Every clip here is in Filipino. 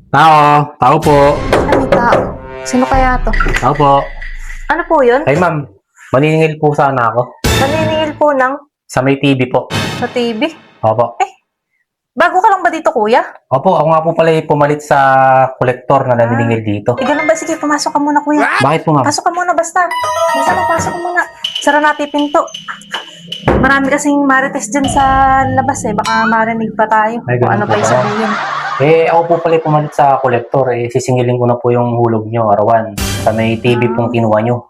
Tao po. Ano tao? Sino kaya to? Tao po. Ano po yun? Ay ma'am, maniningil po sana ako. Naniningil po ng Sa may TV po. sa TV? Opo. Bago ka lang ba dito, kuya? Opo, ako nga po pala pumalit sa kolektor na naniningil dito. Ganun ba? Sige, pumasok ka muna, kuya. Bakit po ma'am? Pasok ka muna, basta. Basta pasok ka muna. Sara natin yung pinto. Marami kasing marites dyan sa labas eh. Baka marinig pa tayo. Ay, Kung ganun ano po pa yung ba? sabihin. Ako po pala pumalit sa kolektor. Sisingilin ko na po yung hulog nyo, arawan. Sa may TV pong kinuha nyo.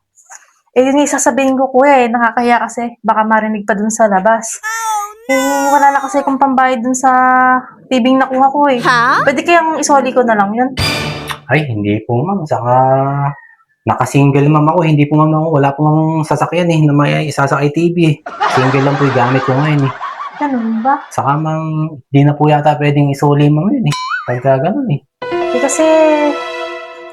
Yun yung sasabihin ko, kuya eh. Nakakahiya kasi. Baka marinig pa dun sa labas. Wala na kasi kung pambayad dun sa TV yung nakuha ko eh. Pwede kayang isoli ko na lang yun. Ay, hindi po ma'am. Saka nakasingle ma'am ako. Hindi po ma'am ako. Wala po ma'am sasakyan na may isasakay TV. Single lang po yung gamit ko ngayon Ganun ba? Saka ma'am, di na po yata pwedeng isuli ma'am yun Pagka ganun Kasi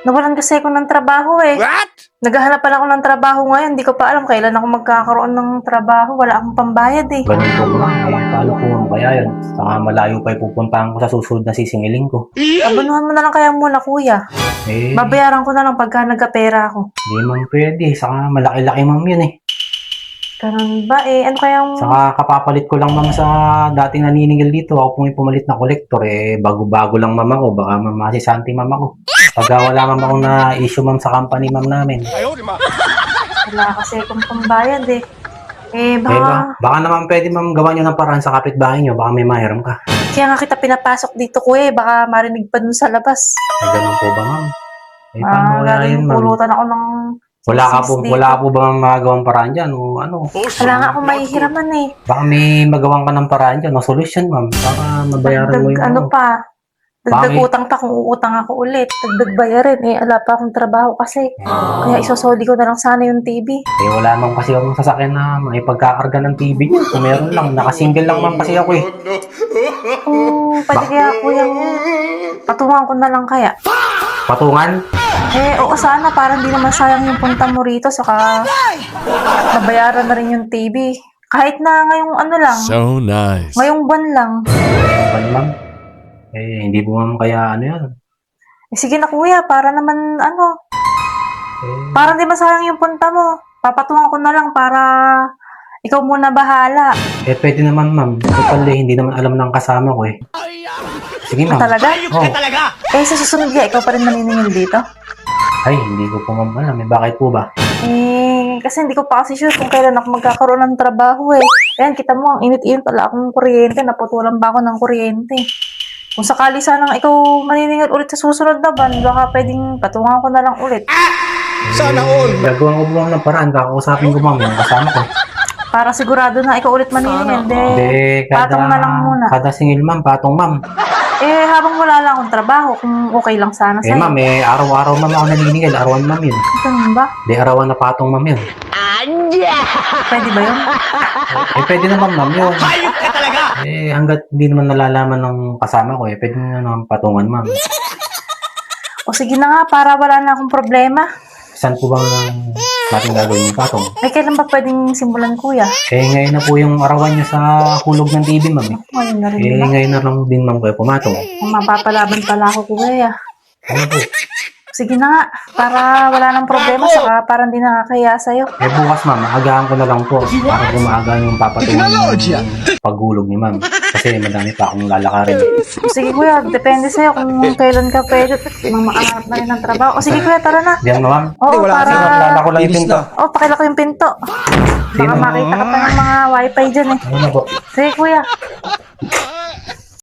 nawalan kasi ako ng trabaho eh. What? Naghahanap pa lang ako ng trabaho ngayon. Hindi ko pa alam kailan ako magkakaroon ng trabaho. Wala akong pambayad eh. Ganun po ma'am. Paano po ma'am kaya yun? Saka malayo pa pupuntahan ko sa susunod na sisingiling ko. Abanuhan mo na lang kaya muna, kuya. Eh, Babayaran ko na lang pagka nagkapera ako. di ma'am pwede. Saka malaki-laki ma'am yun Ganun ba eh? Ano kayang... Saka kapapalit ko lang ma'am sa dating naniningil dito. Ako pong pumalit na kolektor bago-bago lang ma'am ako. Baka ma'am masisanti ma'am ako. Pagka wala ma'am akong na-issue ma'am sa company ma'am namin. Wala kasi akong pambayad eh. Baka naman pwede ma'am gawa nyo ng paraan sa kapitbahay nyo. Baka may mahiram ka. Kaya nga kita pinapasok dito, kuya eh. Baka marinig pa dun sa labas. Ay, ganun po ba ma'am? Paano kaya yun ma'am? Pulutan ako ng... Wala dito. po ba magawang paraan dyan? O ano? Wala nga akong mahihiraman eh. Baka may magawang ka ng paraan dyan. O solusyon ma'am. Baka mabayaran mo yung Ano pa? Dagdag Bakit? utang pa kung uutang ako ulit. Dagdag bayarin eh. Wala pa akong trabaho kasi. Kaya isosoli ko na lang sana yung TV. Wala naman kasi akong sasakyan na may pagkakarga ng TV niya. Kung meron lang, nakasingle lang ma'am kasi ako Pwede kaya kuya patungan ko na lang kaya. Patungan? Oo sana. Parang di naman sayang yung punta mo rito. Saka nabayaran na rin yung TV. Kahit na ngayong ano lang. So nice. Ngayong buwan lang. Ano ma'am? Hindi po ma'am kaya ano yan. Sige na kuya. Para naman ano. Parang di masayang yung punta mo. Papatungan ko na lang para ikaw muna bahala. Pwede naman ma'am. Total hindi naman alam ng kasama ko Sige ma'am. Talaga? Oh. Sa susunod kaya ikaw pa rin maniningil dito? Ay, hindi ko po ma'am alam. Bakit po ba? Kasi hindi ko pa kasi sure kung kailan ako magkakaroon ng trabaho eh. Ayan, kita mo, ang init-init pala akong kuryente. Naputulan ba ako ng kuryente? Kung sakali sanang ikaw maniningil ulit sa susunod na ban, baka pwedeng patungan ko na lang ulit. Sana all. Gagawa ko po ma'am ng paraan. Kakausapin ko ma'am yung kasama ko. Para sigurado na ikaw ulit maniningil. Patong na lang muna. Kada singil ma'am, patong ma'am. Habang wala lang akong trabaho, kung okay lang sana sa'yo. Ma'am, araw-araw ma'am ako naniningil. Arawan ma'am yun. Ganun ba? Arawan na patong ma'am yun. Pwede ba yun? Pwede naman ma'am yun. Hayop ka talaga! Hanggat hindi naman nalalaman ng kasama ko pwede naman patungan ma'am. O sige na nga, para wala na akong problema. Saan po bang natin gagawin yung patong? Kailan ba pwedeng simulan, kuya? Ngayon na po yung arawan niya sa hulog ng TV ma'am Ngayon na rin ba? Ngayon na lang din ma'am kayo pumatong. Mapapalaban pala ako, kuya. Ano po? Sige na nga, para wala nang problema, saka parang di nakakaya sa'yo. Bukas ma'am, agahan ko na lang po para gumaga yung papatungan yung paghulog ni ma'am. Kasi madami pa akong lalakarin. Sige kuya, depende sa'yo kung kailan ka pwede. Makahanap na rin ng trabaho. O sige kuya, tara na. Diyan ma'am. Oo, para... Lala ko lang yung pinto. Pakilak ko yung pinto. Baka makita ka pa ng mga wifi dyan eh. Ano po? Sige kuya.